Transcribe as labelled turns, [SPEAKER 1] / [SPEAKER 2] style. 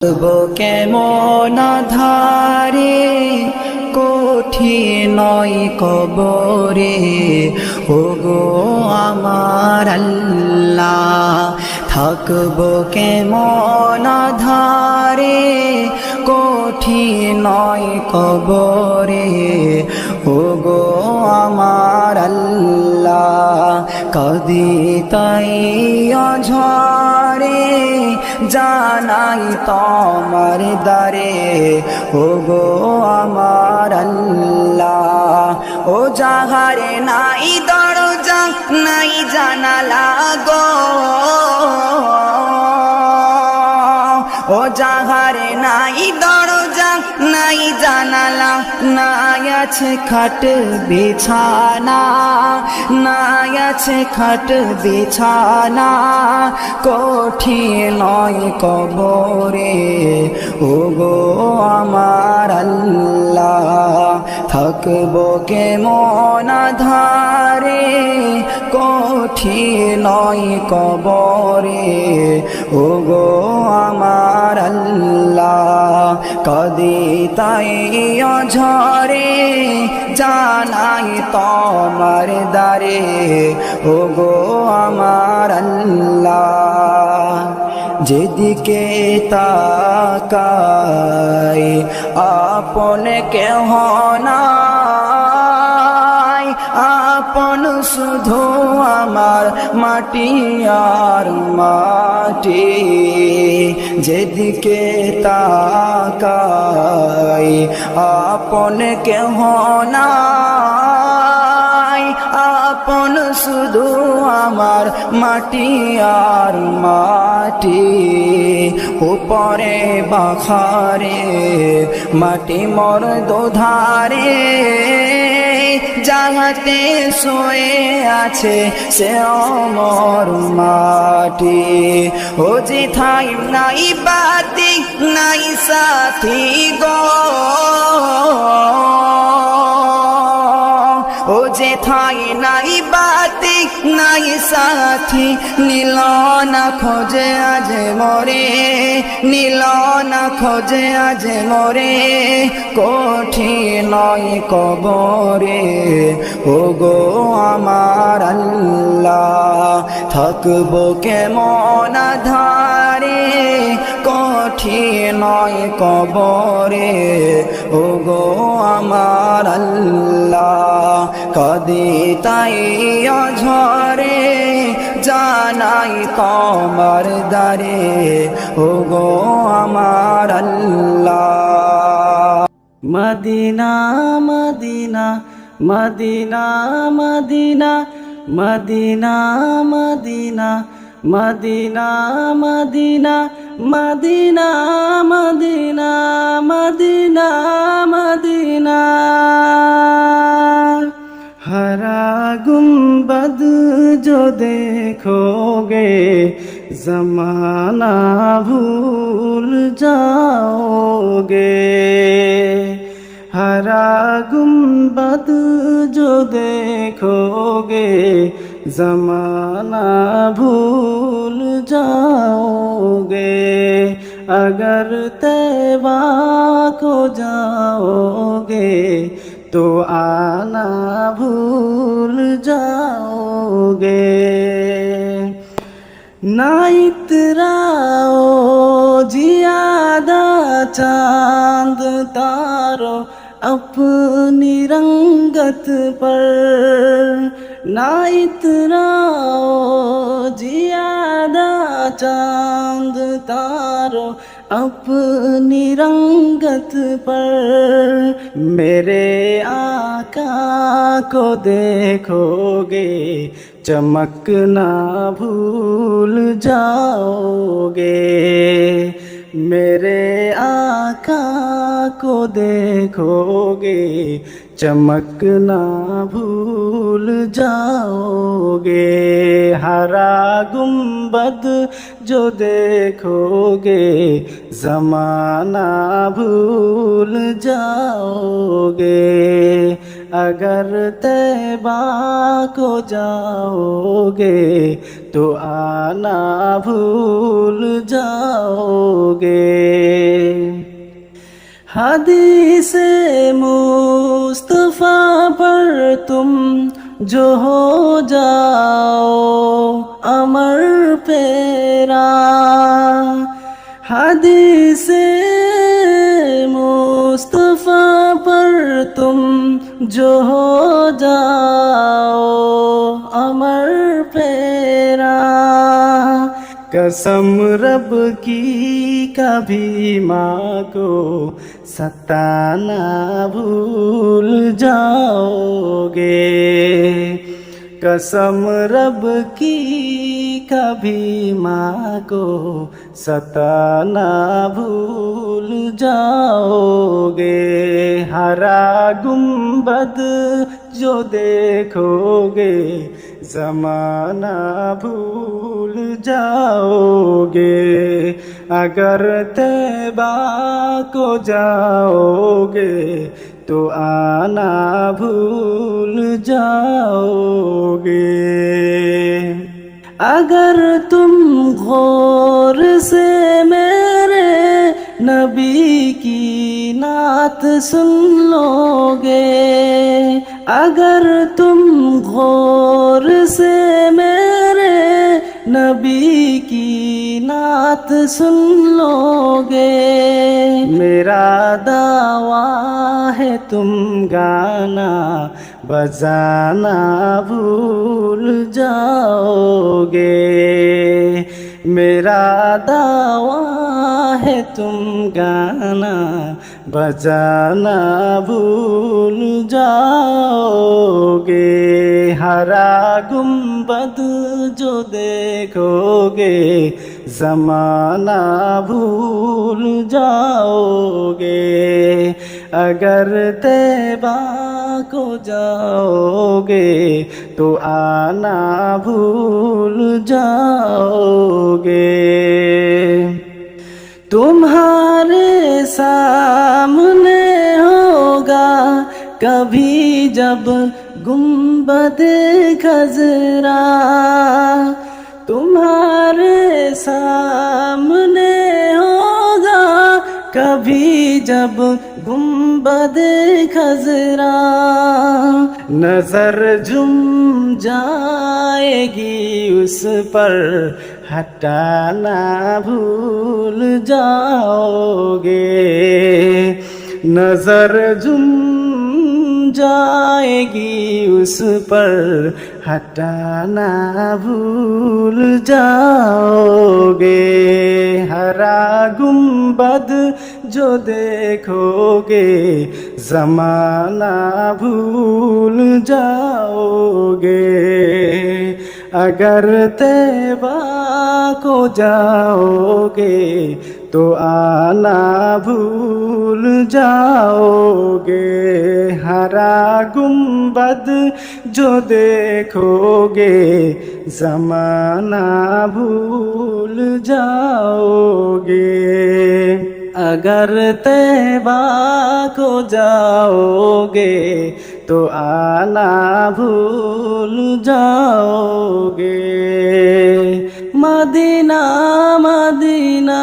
[SPEAKER 1] কেমন ধারে কঠিন নয় কবরে, ওগো আমার আল্লাহ। থাকব কেমন ধারে কঠিন নয় কবরে, ওগো আমার আল্লাহ। কদি তাই ঝরে জানাই তোমার দারে, ওগো আমার আল্লাহ। ও যাহারে নাই দরজা নাই জানালা গো, ও যাহারে নাই দরজা নাই জানালা, নাই আছে খাট বিছানা, নাই আছে খাট বিছানা, কঠিন নয় কবরে, ওগো আমার আল্লাহ। থাকব কেমন ধারে কঠিন নয় কবরে, ওগো আমার আল্লাহ। কদি তাই ঝরে জানাই তোমার দারে, ওগো আমার আল্লাহ। যেদিকে তাকাই আপন কেহ নাই, আপন শুধু আমার মাটি আর মাটি। যেদিকে তাকাই আপন কেহ নাই, আপন শুধু আমার মাটি আর মাটি। উপরে বাখারে মাটি মোর দোধারে, যাহাতে শুয়ে আছে সে অমর মাটি। ও যেথাই নাই বাতি নাই সাথী গো, ও যেথাই নাই বাতি নাই সাথী, নীল না খোঁজে আজ মরে, নীল না খোঁজে আজ মরে, কঠিন নয় কবরে, ওগো আমার আল্লাহ। থাকব কেমন ধারে কঠিন নয় কবরে, ওগো আমার আল্লাহ। কদি তাই ঝরে জানাই তোমার দারে, ওগো আমার আল্লাহ। Medina Medina Medina Medina Medina Medina Medina Medina Medina Medina Medina Medina. हरा गुंबद जो देखोगे ज़माना भूल जाओगे, हरा गुंबद जो देखोगे ज़माना भूल जाओगे। अगर तैबा को जाओगे तो आना भूल जाओगे। ना इतराओ जियादा चांद तारो अपनी रंगत पर, ना इतराओ जियादा चांद तारो अपनी रंगत पर। मेरे आका को देखोगे चमकना भूल जाओगे, मेरे आका को देखोगे चमकना भूल जाओगे। हरा गुंबद जो देखोगे ज़माना भूल जाओगे, अगर तैबा को जाओगे तो आना भूल जाओगे। हदीसे मुस्तफा पर तुम जो हो जाओ अमर पेरा, हदीसे मुस्तफा पर तुम जो हो जाओ अमर पेरा। कसम रब की कभी माँ को सताना भूल जाओगे। कसम रब की कभी माँ को सताना भूल जाओगे। हरा गुंबद जो देखोगे ज़माना भूल जाओगे। अगर तैबा को जाओगे तो आना भूल जाओगे। अगर तुम गौर से मेरे नबी की नात सुन लोगे, अगर तुम गौर से मेरे नबी की नात सुन लोगे, मेरा दावा है तुम गाना बजाना भूल जाओगे। मेरा दावा है तुम गाना बजाना भूल जाओगे। हरा गुंबद जो देखोगे ज़माना भूल जाओगे। अगर तैबा को जाओगे तो आना भूल जाओगे। तुम्हारे सामने होगा कभी जब गुंबदे खजरा, तुम्हारे सामने होगा कभी जब गुंबदे खजरा। नजर झुम जाएगी उस पर हटाना भूल जाओगे। नजर झुम जाएगी उस पर हटाना भूल जाओगे। हरा गुंबद जो देखोगे ज़माना भूल जाओगे। अगर तैबा को जाओगे तो आना भूल जाओगे। हरा गुंबद जो देखोगे ज़माना भूल जाओगे। अगर तैबा को जाओगे तो आना भूल जाओगे। Medina Medina